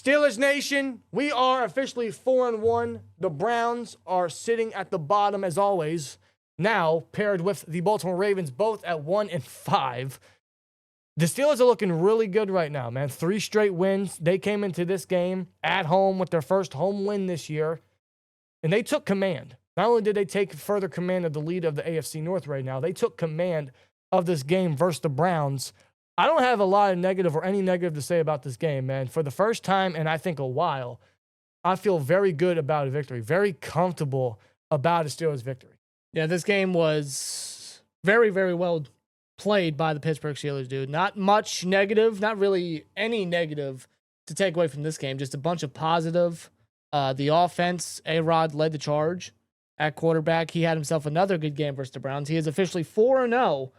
Steelers Nation, we are officially 4-1. The Browns are sitting at the bottom as always. Now paired with the Baltimore Ravens, both at 1-5. The Steelers are looking really good right now, man. 3 straight wins. They came into this game at home with their first home win this year, and they took command. Not only did they take further command of the lead of the AFC North right now, they took command of this game versus the Browns. I don't have a lot of negative or any negative to say about this game, man. For the first time in, I think, a while, I feel very good about a victory, very comfortable about a Steelers victory. Yeah, this game was very, very well played by the Pittsburgh Steelers, dude. Not much negative, not really any negative to take away from this game. Just a bunch of positive. The offense, A-Rod led the charge at quarterback. He had himself another good game versus the Browns. He is officially 4-0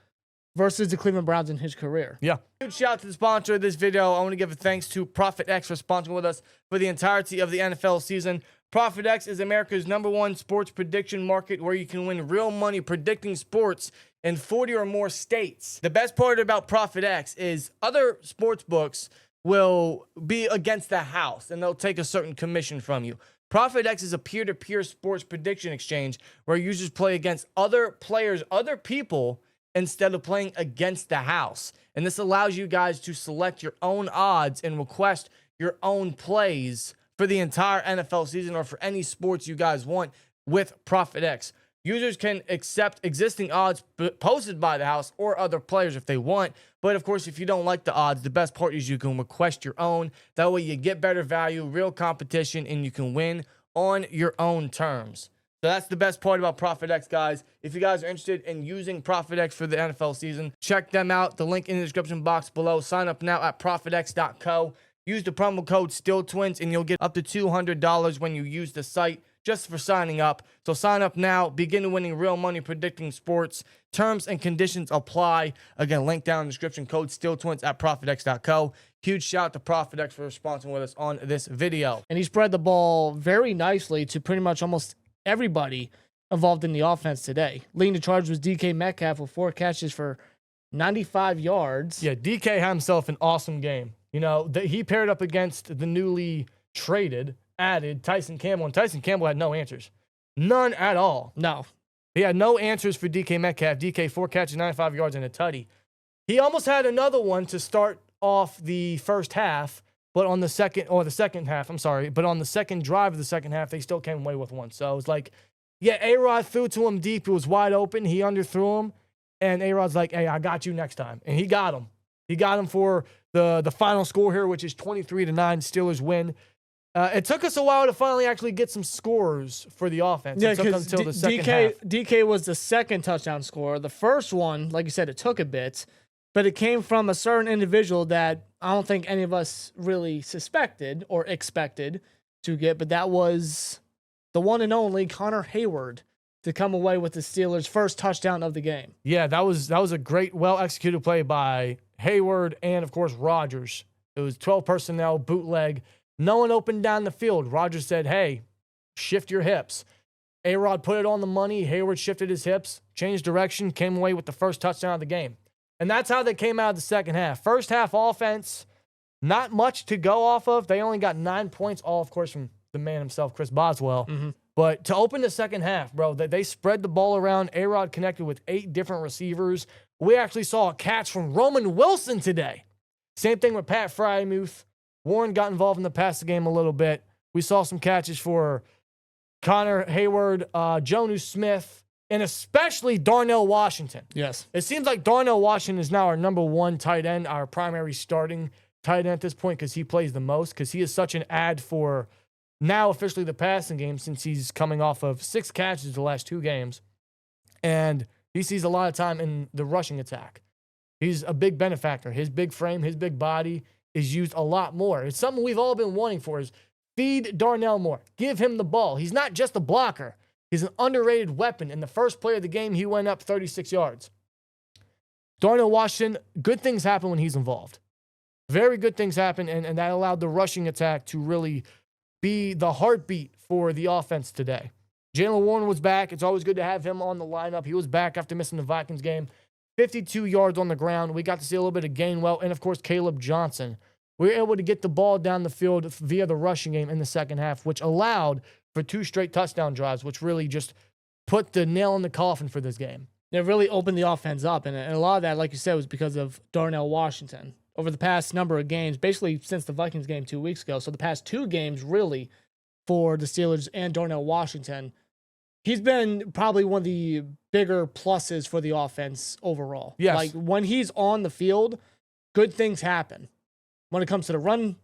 versus the Cleveland Browns in his career. Yeah. Huge shout out to the sponsor of this video. I want to give a thanks to Profit X for sponsoring with us for the entirety of the NFL season. Profit X is America's #1 sports prediction market where you can win real money predicting sports in 40 or more states. The best part about Profit X is other sports books will be against the house and they'll take a certain commission from you. Profit X is a peer-to-peer sports prediction exchange where users play against other players, other people, instead of playing against the house. And this allows you guys to select your own odds and request your own plays for the entire NFL season or for any sports you guys want with Profit X. Users can accept existing odds posted by the house or other players if they want. But of course, if you don't like the odds, the best part is you can request your own. That way you get better value, real competition, and you can win on your own terms. So that's the best part about Profit X, guys. If you guys are interested in using Profit X for the NFL season, check them out. The link in the description box below. Sign up now at profitx.co. Use the promo code SteelTwins, and you'll get up to $200 when you use the site just for signing up. So sign up now. Begin winning real money predicting sports. Terms and conditions apply. Again, link down in the description. Code SteelTwins at profitx.co. Huge shout out to Profit X for sponsoring with us on this video. And he spread the ball very nicely to pretty much almost everybody involved in the offense today. Leading the charge was DK Metcalf with 4 catches for 95 yards. Yeah, DK had himself an awesome game. You know, he paired up against the newly traded, added Tyson Campbell, and Tyson Campbell had no answers. None at all. No. He had no answers for DK Metcalf. DK, 4 catches, 95 yards, and a tutty. He almost had another one to start off the first half, but on the second drive of the second half, they still came away with one. So it was like, yeah, A-Rod threw to him deep. It was wide open. He underthrew him, and A-Rod's like, hey, I got you next time. And he got him. He got him for the final score here, which is 23-9. Steelers win. It took us a while to finally actually get some scores for the offense. Yeah, it took because until the second half. DK was the second touchdown scorer. The first one, like you said, it took a bit, but it came from a certain individual that I don't think any of us really suspected or expected to get, but that was the one and only Connor Hayward to come away with the Steelers' first touchdown of the game. Yeah, that was a great, well-executed play by Hayward and, of course, Rodgers. It was 12 personnel, bootleg. No one opened down the field. Rodgers said, hey, shift your hips. A-Rod put it on the money. Hayward shifted his hips, changed direction, came away with the first touchdown of the game. And that's how they came out of the second half. First half offense, not much to go off of. They only got 9 points, all, of course, from the man himself, Chris Boswell. Mm-hmm. But to open the second half, bro, they spread the ball around. A-Rod connected with 8 different receivers. We actually saw a catch from Roman Wilson today. Same thing with Pat Frymuth. Warren got involved in the passing game a little bit. We saw some catches for Connor Hayward, Jonnu Smith, and especially Darnell Washington. Yes. It seems like Darnell Washington is now our #1 tight end, our primary starting tight end at this point because he plays the most, because he is such an ad for now officially the passing game since he's coming off of 6 catches the last 2 games. And he sees a lot of time in the rushing attack. He's a big benefactor. His big frame, his big body is used a lot more. It's something we've all been wanting for is feed Darnell more. Give him the ball. He's not just a blocker. He's an underrated weapon. In the first play of the game, he went up 36 yards. Darnell Washington, good things happen when he's involved. Very good things happen, and that allowed the rushing attack to really be the heartbeat for the offense today. Jaylen Warren was back. It's always good to have him on the lineup. He was back after missing the Vikings game. 52 yards on the ground. We got to see a little bit of Gainwell and, of course, Caleb Johnson. we were able to get the ball down the field via the rushing game in the second half, which allowed for 2 straight touchdown drives, which really just put the nail in the coffin for this game. It really opened the offense up, and a lot of that, like you said, was because of Darnell Washington. Over the past number of games, basically since the Vikings game 2 weeks ago, so the past 2 games really for the Steelers and Darnell Washington, he's been probably one of the bigger pluses for the offense overall. Yes. Like when he's on the field, good things happen. When it comes to the run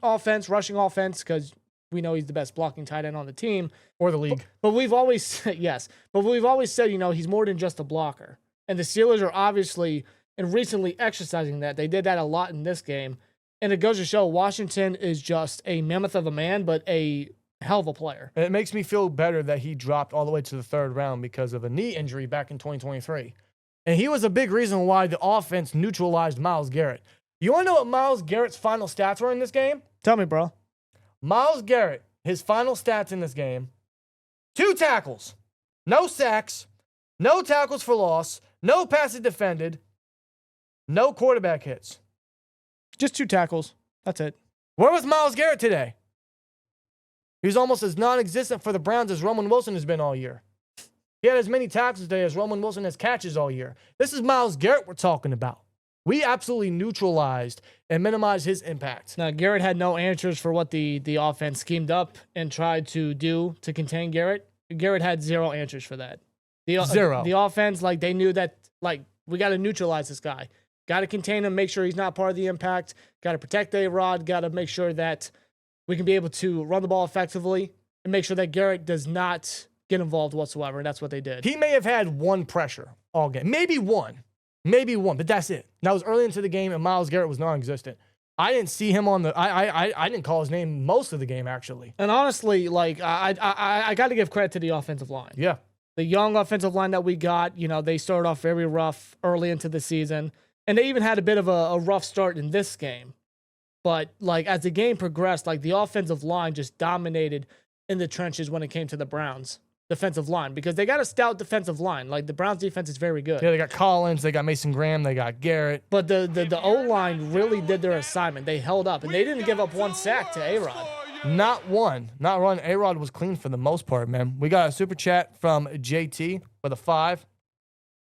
offense, rushing offense, because we know he's the best blocking tight end on the team. Or the league. But we've always said, yes, but we've always said, he's more than just a blocker. And the Steelers are obviously and recently exercising that. They did that a lot in this game. And it goes to show Washington is just a mammoth of a man, but a hell of a player. And it makes me feel better that he dropped all the way to the 3rd round because of a knee injury back in 2023. And he was a big reason why the offense neutralized Myles Garrett. You want to know what Myles Garrett's final stats were in this game? Tell me, bro. Myles Garrett, his final stats in this game: 2 tackles, no sacks, no tackles for loss, no passes defended, no quarterback hits. Just 2 tackles. That's it. Where was Myles Garrett today? He was almost as non-existent for the Browns as Roman Wilson has been all year. He had as many tackles today as Roman Wilson has catches all year. This is Myles Garrett we're talking about. We absolutely neutralized and minimized his impact. Now, Garrett had no answers for what the offense schemed up and tried to do to contain Garrett. Garrett had 0 answers for that. Zero. The offense, they knew that, we got to neutralize this guy. Got to contain him, make sure he's not part of the impact. Got to protect A-Rod. Got to make sure that we can be able to run the ball effectively and make sure that Garrett does not get involved whatsoever, and that's what they did. He may have had 1 pressure all game. Maybe one, but that's it. That was early into the game, and Myles Garrett was non-existent. I didn't see him on the. I didn't call his name most of the game, actually. And honestly, I got to give credit to the offensive line. Yeah, the young offensive line that we got. They started off very rough early into the season, and they even had a bit of a rough start in this game. But as the game progressed, the offensive line just dominated in the trenches when it came to the Browns' defensive line, because they got a stout defensive line. The Browns' defense is very good. Yeah, they got Collins, they got Mason Graham, they got Garrett. But the O-line really did their assignment. They held up, and they didn't give up 1 sack to A-Rod. Not one. A-Rod was clean for the most part, man. We got a super chat from JT with a 5. See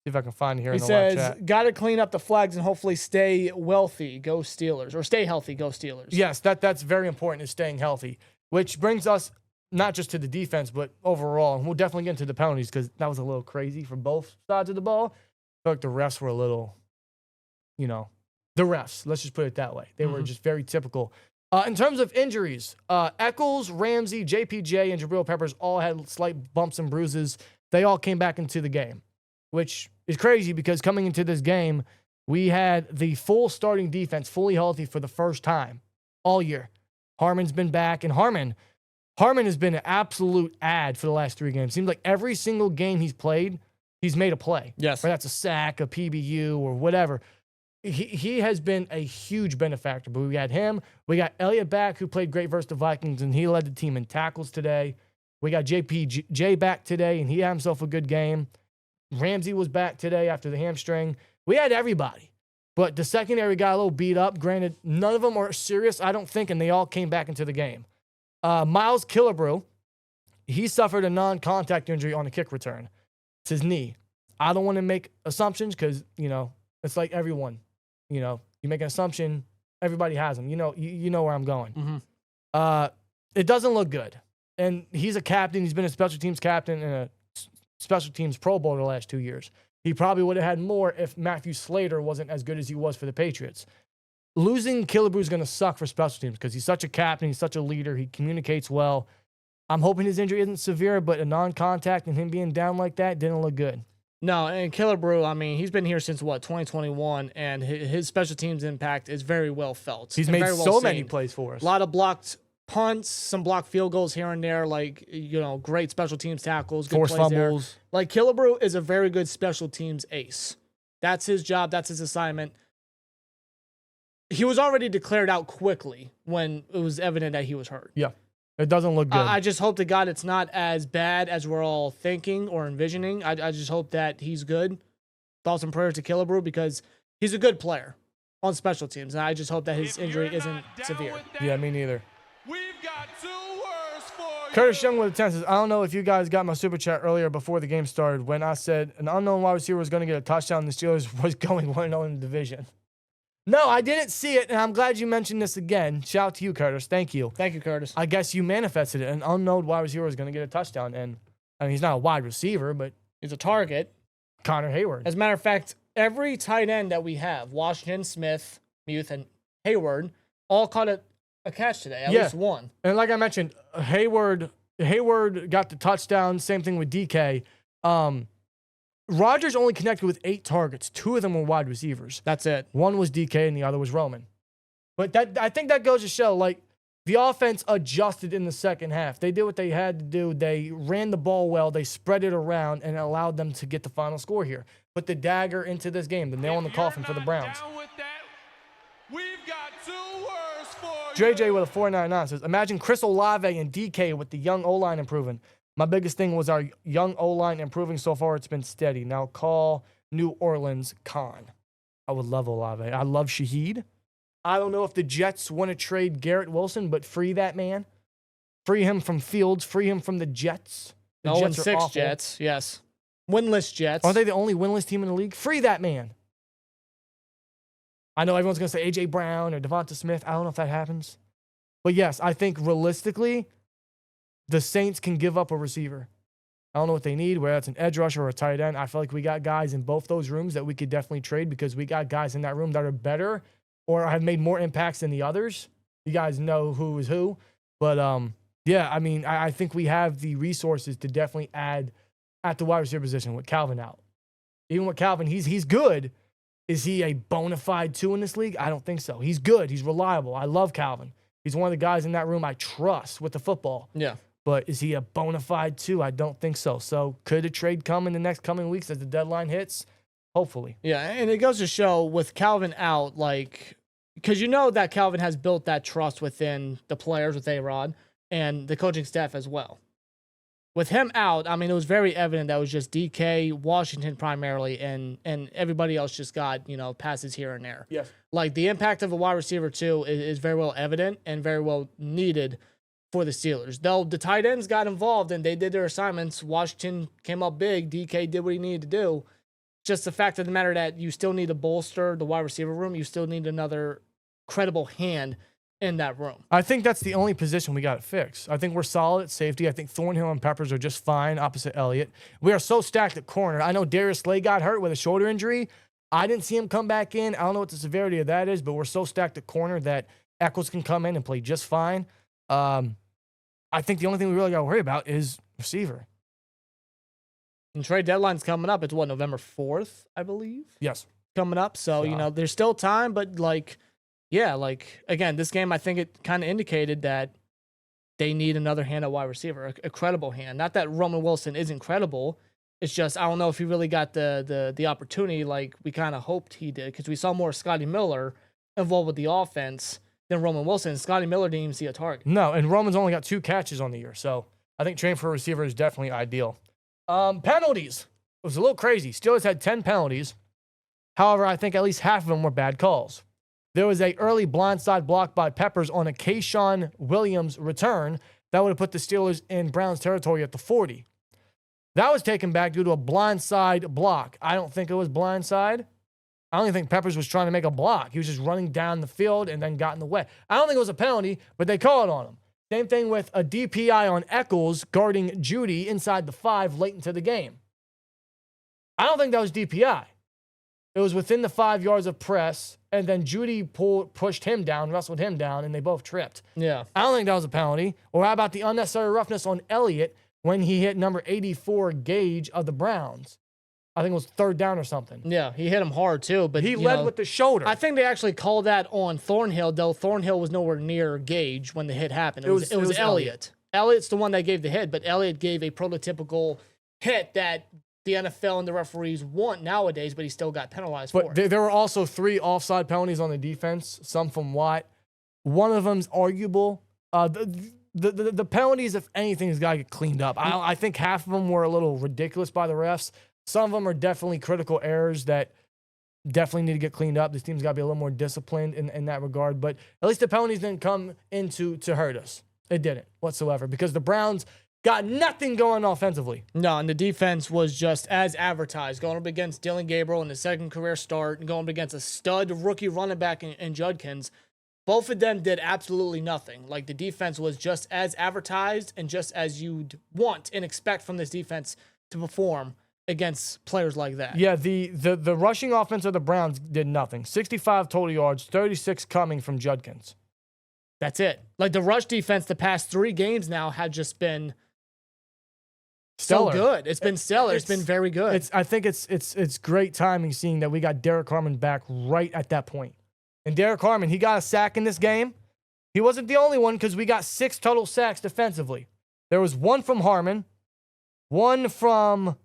if I can find it here in the live chat. He says, got to clean up the flags and hopefully stay wealthy, go Steelers. Or stay healthy, go Steelers. Yes, that's very important, is staying healthy. Which brings us not just to the defense, but overall. And we'll definitely get into the penalties because that was a little crazy for both sides of the ball. I feel like the refs were a little, the refs, let's just put it that way. They were just very typical. In terms of injuries, Eccles, Ramsey, JPJ, and Jabril Peppers all had slight bumps and bruises. They all came back into the game, which is crazy because coming into this game, we had the full starting defense fully healthy for the first time all year. Harmon's been back, and Harmon has been an absolute ad for the last 3 games. Seems like every single game he's played, he's made a play. Yes. Whether that's a sack, a PBU, or whatever. He has been a huge benefactor. But we got him. We got Elliott back, who played great versus the Vikings, and he led the team in tackles today. We got JPJ back today, and he had himself a good game. Ramsey was back today after the hamstring. We had everybody. But the secondary got a little beat up. Granted, none of them are serious, I don't think, and they all came back into the game. Miles Killebrew, he suffered a non-contact injury on a kick return. It's his knee. I don't want to make assumptions because, it's like everyone. You make an assumption, everybody has them. You know where I'm going. Mm-hmm. It doesn't look good. And he's a captain. He's been a special teams captain and a special teams Pro Bowl the last 2 years. He probably would have had more if Matthew Slater wasn't as good as he was for the Patriots. Losing Killebrew is going to suck for special teams because he's such a captain, he's such a leader, he communicates well. I'm hoping his injury isn't severe, but a non-contact and him being down like that didn't look good. No, and Killebrew, he's been here since, 2021, and his special teams impact is very well felt. He's made so many plays for us. A lot of blocked punts, some blocked field goals here and there, great special teams tackles, good forced plays fumbles. There. Killebrew is a very good special teams ace. That's his job. That's his assignment. He was already declared out quickly when it was evident that he was hurt. Yeah, it doesn't look good. I just hope to God it's not as bad as we're all thinking or envisioning. I just hope that he's good. Thoughts and prayers to Killebrew because he's a good player. on special teams. And I just hope that his injury isn't severe. Yeah, me neither. We've got 2 words for Curtis Young with the 10 says, I don't know if you guys got my super chat earlier before the game started when I said an unknown wide receiver was going to get a touchdown and the Steelers was going 1-0 in the division. No, I didn't see it, and I'm glad you mentioned this again. Shout out to you, Curtis. Thank you. Thank you, Curtis. I guess you manifested it. An unknown wide receiver was going to get a touchdown, and I mean, he's not a wide receiver, but He's a target. Connor Hayward. As a matter of fact, every tight end that we have, Washington, Smith, Muth, and Hayward, all caught a catch today, at least one. And like I mentioned, Hayward got the touchdown. Same thing with DK. Rodgers only connected with 8 targets. 2 of them were wide receivers. That's it. One was DK and the other was Roman. But I think that goes to show, like, the offense adjusted in the second half. They did what they had to do. They ran the ball well. They spread it around and it allowed them to get the final score here. Put the dagger into this game, the nail in the coffin for the Browns. We've got 2 words for JJ with a 499 says, imagine Chris Olave and DK with the young O-line improving. My biggest thing was our young O-line improving so far. It's been steady. Now call New Orleans Con. I would love Olave. I love Shaheed. I don't know if the Jets want to trade Garrett Wilson, but free that man. Free him from Fields. Free him from the Jets. The 0-6 Jets, yes. Winless Jets. Aren't they the only winless team in the league? Free that man. I know everyone's going to say A.J. Brown or Devonta Smith. I don't know if that happens. But yes, I think realistically, the Saints can give up a receiver. I don't know what they need, whether it's an edge rusher or a tight end. I feel like we got guys in both those rooms that we could definitely trade because we got guys in that room that are better or have made more impacts than the others. You guys know who is who. But, yeah, I mean, I think we have the resources to definitely add at the wide receiver position with Calvin out. Even with Calvin, he's good. Is he a bona fide 2 in this league? I don't think so. He's good. He's reliable. I love Calvin. He's one of the guys in that room I trust with the football. Yeah. But is he a bona fide 2? I don't think so. So could a trade come in the next coming weeks as the deadline hits? Hopefully. Yeah, and it goes to show with Calvin out, like, because you know that Calvin has built that trust within the players with A-Rod and the coaching staff as well. With him out, I mean, it was very evident that it was just DK, Washington primarily, and everybody else just got, passes here and there. Yes. Like, the impact of a wide receiver, too, is very well evident and very well needed for the Steelers. Though the tight ends got involved and they did their assignments, Washington came up big, DK did what he needed to do. Just the fact of the matter that you still need to bolster the wide receiver room. You still need another credible hand in that room. I think that's the only position we got to fix. I think we're solid at safety. I think Thornhill and Peppers are just fine opposite Elliott. We are so stacked at corner. I know Darius Slay got hurt with a shoulder injury. I didn't see him come back in. I don't know what the severity of that is, but we're so stacked at corner that Eccles can come in and play just fine. I think the only thing we really got to worry about is receiver. And trade deadline's coming up. It's November 4th, I believe? Yes. Coming up. So, there's still time, but again, this game, I think it kind of indicated that they need another hand at wide receiver, a credible hand. Not that Roman Wilson is incredible. It's just, I don't know if he really got the opportunity like we kind of hoped he did, because we saw more Scotty Miller involved with the offense than Roman Wilson. Scotty Miller didn't even see a target. No, and Roman's only got 2 catches on the year, so I think training for a receiver is definitely ideal. Penalties. It was a little crazy. Steelers had 10 penalties. However, I think at least half of them were bad calls. There was an early blindside block by Peppers on a Kayshawn Williams return that would have put the Steelers in Browns territory at the 40. That was taken back due to a blindside block. I don't think it was blindside. I don't even think Peppers was trying to make a block. He was just running down the field and then got in the way. I don't think it was a penalty, but they called on him. Same thing with a DPI on Eccles guarding Judy inside the 5 late into the game. I don't think that was DPI. It was within the 5 yards of press, and then Judy pushed him down, wrestled him down, and they both tripped. Yeah. I don't think that was a penalty. Or how about the unnecessary roughness on Elliott when he hit number 84 Gage of the Browns? I think it was 3rd down or something. Yeah, he hit him hard too, but he led with the shoulder. I think they actually called that on Thornhill, though Thornhill was nowhere near Gage when the hit happened. It was Elliott. Elliott's the one that gave the hit, but Elliott gave a prototypical hit that the NFL and the referees want nowadays, but he still got penalized for it. There were also 3 offside penalties on the defense, some from Watt. One of them's arguable. The penalties, if anything, has got to get cleaned up. I think half of them were a little ridiculous by the refs. Some of them are definitely critical errors that definitely need to get cleaned up. This team's got to be a little more disciplined in that regard. But at least the penalties didn't come into to hurt us. It didn't whatsoever because the Browns got nothing going offensively. No, and the defense was just as advertised, going up against Dylan Gabriel in his second career start and going up against a stud rookie running back in Judkins. Both of them did absolutely nothing. Like, the defense was just as advertised and just as you'd want and expect from this defense to perform against players like that. Yeah, the rushing offense of the Browns did nothing. 65 total yards, 36 coming from Judkins. That's it. Like, the rush defense the past 3 games now had just been Stellar. so good. It's been stellar. It's been very good. I think it's great timing seeing that we got Derek Harmon back right at that point. And Derek Harmon, he got a sack in this game. He wasn't the only one because we got 6 total sacks defensively. There was 1 from Harmon, 1 from,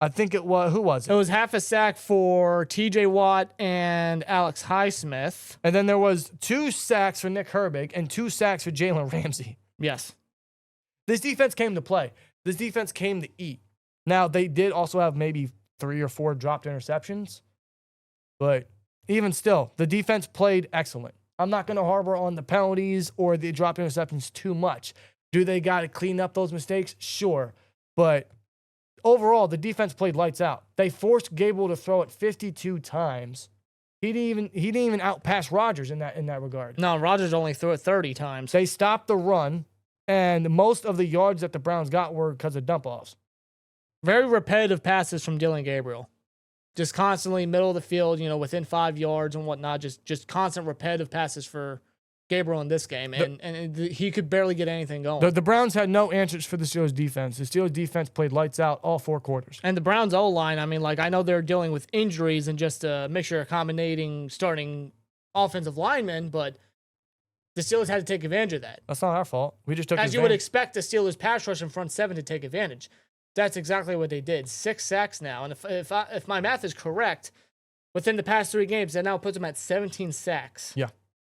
I think it was, who was it? It was half a sack for TJ Watt and Alex Highsmith. And then there was 2 sacks for Nick Herbig and 2 sacks for Jalen Ramsey. Yes. This defense came to play. This defense came to eat. Now, they did also have maybe 3 or 4 dropped interceptions, but even still, the defense played excellent. I'm not going to harbor on the penalties or the dropped interceptions too much. Do they got to clean up those mistakes? Sure. But overall, the defense played lights out. They forced Gable to throw it 52 times. He didn't even outpass Rodgers in that regard. No, Rodgers only threw it 30 times. They stopped the run, and most of the yards that the Browns got were because of dump-offs. Very repetitive passes from Dylan Gabriel. Just constantly middle of the field, within 5 yards and whatnot. Just constant repetitive passes for Gabriel in this game. And he could barely get anything going. The Browns had no answers for the Steelers defense. The Steelers defense played lights out all 4 quarters. And the Browns O-line, I know they're dealing with injuries and just a mixture of accommodating starting offensive linemen, but the Steelers had to take advantage of that. That's not our fault. We just took advantage. As you would expect the Steelers pass rush in front 7 to take advantage. That's exactly what they did. 6 sacks now. And if my math is correct, within the past 3 games, that now puts them at 17 sacks. Yeah.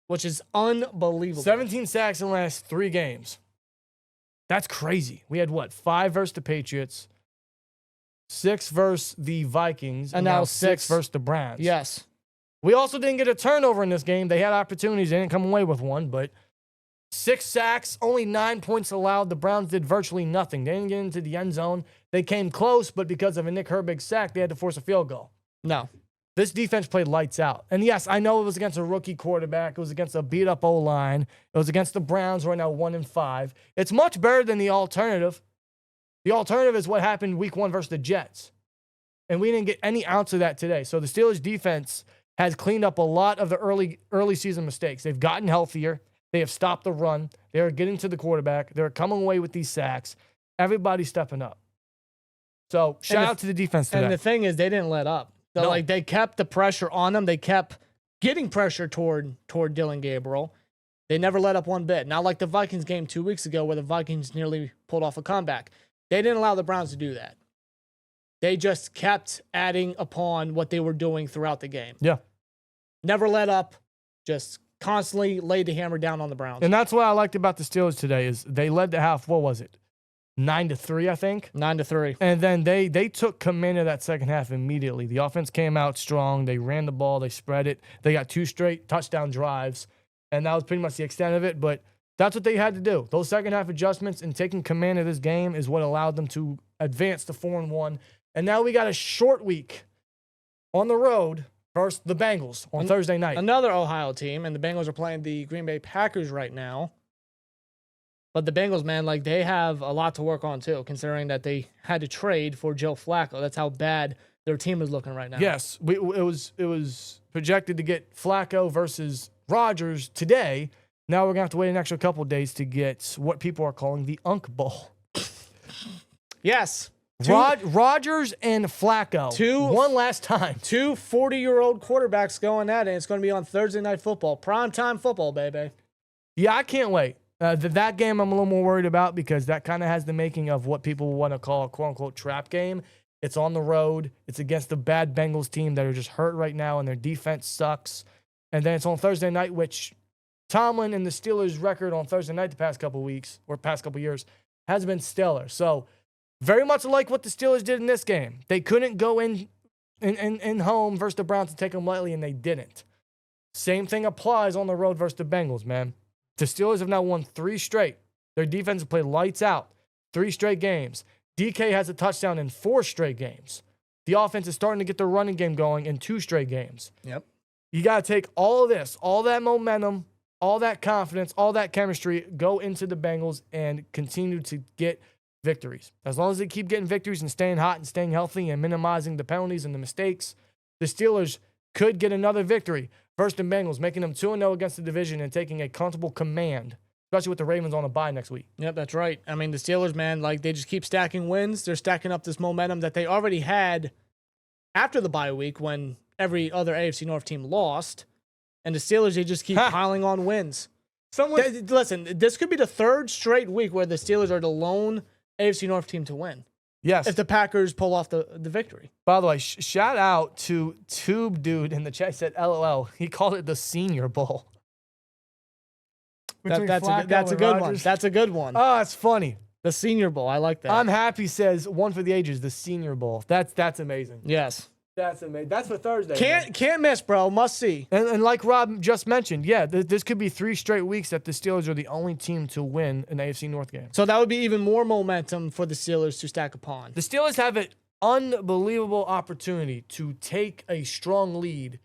Which is unbelievable. 17 sacks in the last 3 games. That's crazy. We had 5 versus the Patriots, 6 versus the Vikings, and now 6 versus the Browns. Yes. We also didn't get a turnover in this game. They had opportunities. They didn't come away with one, but 6 sacks, only 9 points allowed. The Browns did virtually nothing. They didn't get into the end zone. They came close, but because of a Nick Herbig sack, they had to force a field goal. No. This defense played lights out. And yes, I know it was against a rookie quarterback. It was against a beat-up O-line. It was against the Browns, who are now 1-5. It's much better than the alternative. The alternative is what happened week 1 versus the Jets. And we didn't get any ounce of that today. So the Steelers defense has cleaned up a lot of the early season mistakes. They've gotten healthier. They have stopped the run. They are getting to the quarterback. They're coming away with these sacks. Everybody's stepping up. So shout out to the defense today. And the thing is, they didn't let up. No. They kept the pressure on them. They kept getting pressure toward Dylan Gabriel. They never let up one bit. Not like the Vikings game 2 weeks ago where the Vikings nearly pulled off a comeback. They didn't allow the Browns to do that. They just kept adding upon what they were doing throughout the game. Yeah. Never let up. Just constantly laid the hammer down on the Browns. And that's what I liked about the Steelers today is they led the half, what was it? 9-3, I think. 9-3. And then they took command of that second half immediately. The offense came out strong. They ran the ball. They spread it. They got 2 straight touchdown drives. And that was pretty much the extent of it. But that's what they had to do. Those second half adjustments and taking command of this game is what allowed them to advance to 4-1. And now we got a short week on the road versus the Bengals on Thursday night. Another Ohio team, and the Bengals are playing the Green Bay Packers right now. But the Bengals, man, they have a lot to work on too, considering that they had to trade for Joe Flacco. That's how bad their team is looking right now. Yes, it was projected to get Flacco versus Rodgers today. Now we're going to have to wait an extra couple of days to get what people are calling the Unk Bowl. Yes. Rodgers and Flacco. One last time. 2 40-year-old quarterbacks going at it. It's going to be on Thursday Night Football. Primetime football, baby. Yeah, I can't wait. That game I'm a little more worried about because that kind of has the making of what people want to call a quote-unquote trap game. It's on the road. It's against the bad Bengals team that are just hurt right now, and their defense sucks. And then it's on Thursday night, which Tomlin and the Steelers' record on Thursday night the past couple weeks or past couple years has been stellar. So very much like what the Steelers did in this game. They couldn't go in in home versus the Browns to take them lightly, and they didn't. Same thing applies on the road versus the Bengals, man. The Steelers have now won 3 straight. Their defense has played lights out 3 straight games. DK has a touchdown in 4 straight games. The offense is starting to get the running game going in 2 straight games. Yep. You got to take all of this, all that momentum, all that confidence, all that chemistry, go into the Bengals and continue to get victories. As long as they keep getting victories and staying hot and staying healthy and minimizing the penalties and the mistakes, the Steelers could get another victory versus the Bengals, making them 2-0 against the division and taking a comfortable command, especially with the Ravens on a bye next week. Yep, that's right. I mean, the Steelers, man, like they just keep stacking wins. They're stacking up this momentum that they already had after the bye week when every other AFC North team lost. And the Steelers, they just keep piling on wins. Listen, this could be the 3rd straight week where the Steelers are the lone AFC North team to win. Yes. If the Packers pull off the victory. By the way, shout out to Tube Dude in the chat. He said, LOL. He called it the Senior Bowl. That's a good one. That's a good one. Oh, it's funny. The Senior Bowl. I like that. I'm happy says one for the ages, the Senior Bowl. That's amazing. Yes. That's amazing. That's for Thursday. Can't miss, bro. Must see. And like Rob just mentioned, yeah, this could be 3 straight weeks that the Steelers are the only team to win an AFC North game. So that would be even more momentum for the Steelers to stack upon. The Steelers have an unbelievable opportunity to take a strong lead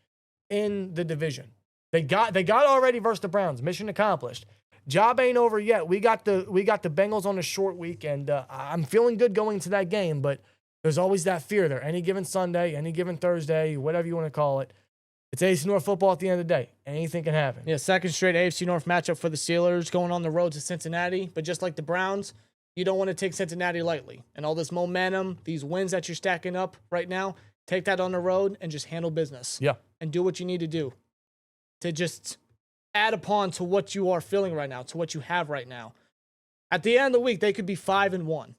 in the division. They got already versus the Browns. Mission accomplished. Job ain't over yet. We got the Bengals on a short week, and I'm feeling good going into that game, but there's always that fear there. Any given Sunday, any given Thursday, whatever you want to call it. It's AFC North football at the end of the day. Anything can happen. Yeah, 2nd straight AFC North matchup for the Steelers going on the road to Cincinnati. But just like the Browns, you don't want to take Cincinnati lightly. And all this momentum, these wins that you're stacking up right now, take that on the road and just handle business. Yeah. And do what you need to do to just add upon to what you are feeling right now, to what you have right now. At the end of the week, they could be 5-1.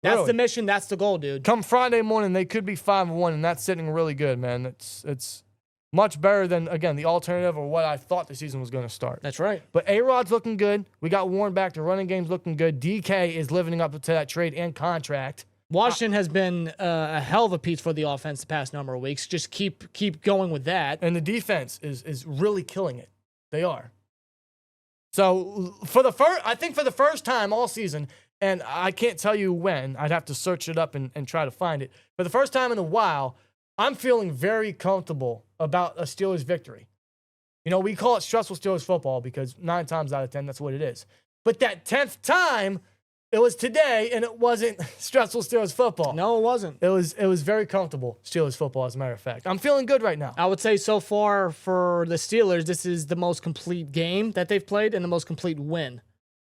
That's Really? the mission. That's the goal, dude. Come Friday morning, they could be 5-1, and that's sitting really good, man. It's much better than, again, the alternative or what I thought the season was going to start. That's right. But A-Rod's looking good. We got Warren back. The running game's looking good. DK is living up to that trade and contract. Washington has been a hell of a piece for the offense the past number of weeks. Just keep going with that. And the defense is really killing it. They are. So I think for the first time all season, and I can't tell you when, I'd have to search it up and try to find it. For the first time in a while, I'm feeling very comfortable about a Steelers victory. You know, we call it stressful Steelers football because 9 times out of 10, that's what it is. But that 10th time, it was today, and it wasn't stressful Steelers football. No, it wasn't. It was very comfortable Steelers football, as a matter of fact. I'm feeling good right now. I would say so far for the Steelers, this is the most complete game that they've played and the most complete win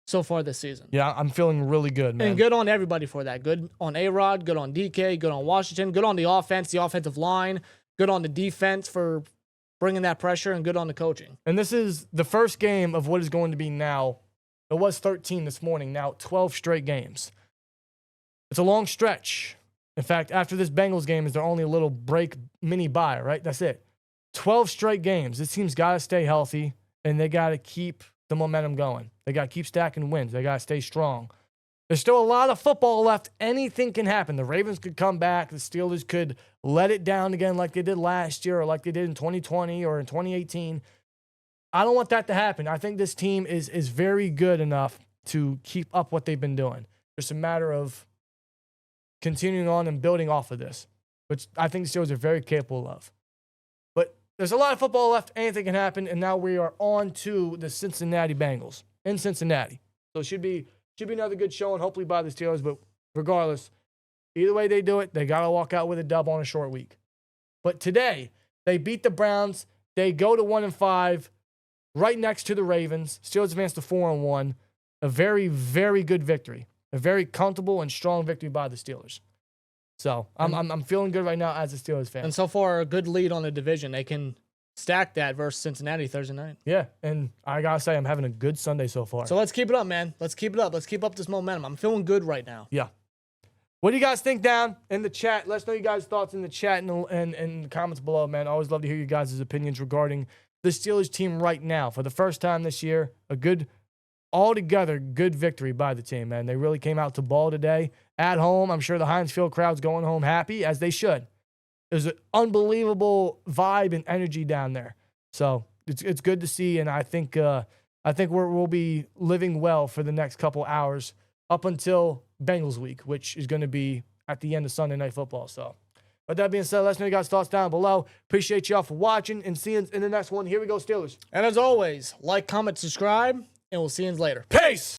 so far this season. Yeah, I'm feeling really good, man. And good on everybody for that. Good on A-Rod, good on DK, good on Washington, good on the offense, the offensive line, good on the defense for bringing that pressure, and good on the coaching. And this is the first game of what is going to be now. It was 13 this morning, now 12 straight games. It's a long stretch. In fact, after this Bengals game, is there only a little break mini bye, right? That's it. 12 straight games. This team's got to stay healthy, and they got to keep the momentum going. They got to keep stacking wins. They got to stay strong. There's still a lot of football left. Anything can happen. The Ravens could come back. The Steelers could let it down again like they did last year or like they did in 2020 or in 2018. I don't want that to happen. I think this team is very good enough to keep up what they've been doing. It's a matter of continuing on and building off of this, which I think the Steelers are very capable of. But there's a lot of football left. Anything can happen, and now we are on to the Cincinnati Bengals in Cincinnati. So it should be another good show, and hopefully by the Steelers. But regardless, either way they do it, they got to walk out with a dub on a short week. But today, they beat the Browns. They go to 1-5. Right next to the Ravens. Steelers advance to 4-1. A very, very good victory. A very comfortable and strong victory by the Steelers. So I'm feeling good right now as a Steelers fan. And so far, a good lead on the division. They can stack that versus Cincinnati Thursday night. Yeah, and I got to say, I'm having a good Sunday so far. So let's keep it up, man. Let's keep it up. Let's keep up this momentum. I'm feeling good right now. Yeah. What do you guys think down in the chat? Let us know your guys' thoughts in the chat and in the comments below, man. I always love to hear your guys' opinions regarding the Steelers team right now. For the first time this year, a good, altogether good victory by the team, man. They really came out to ball today at home. I'm sure the Heinz Field crowd's going home happy, as they should. There's an unbelievable vibe and energy down there. So it's good to see, and I think we'll be living well for the next couple hours up until Bengals week, which is going to be at the end of Sunday Night Football. So with that being said, let us know your guys' thoughts down below. Appreciate y'all for watching and seeing us in the next one. Here we go, Steelers. And as always, like, comment, subscribe, and we'll see you later. Peace!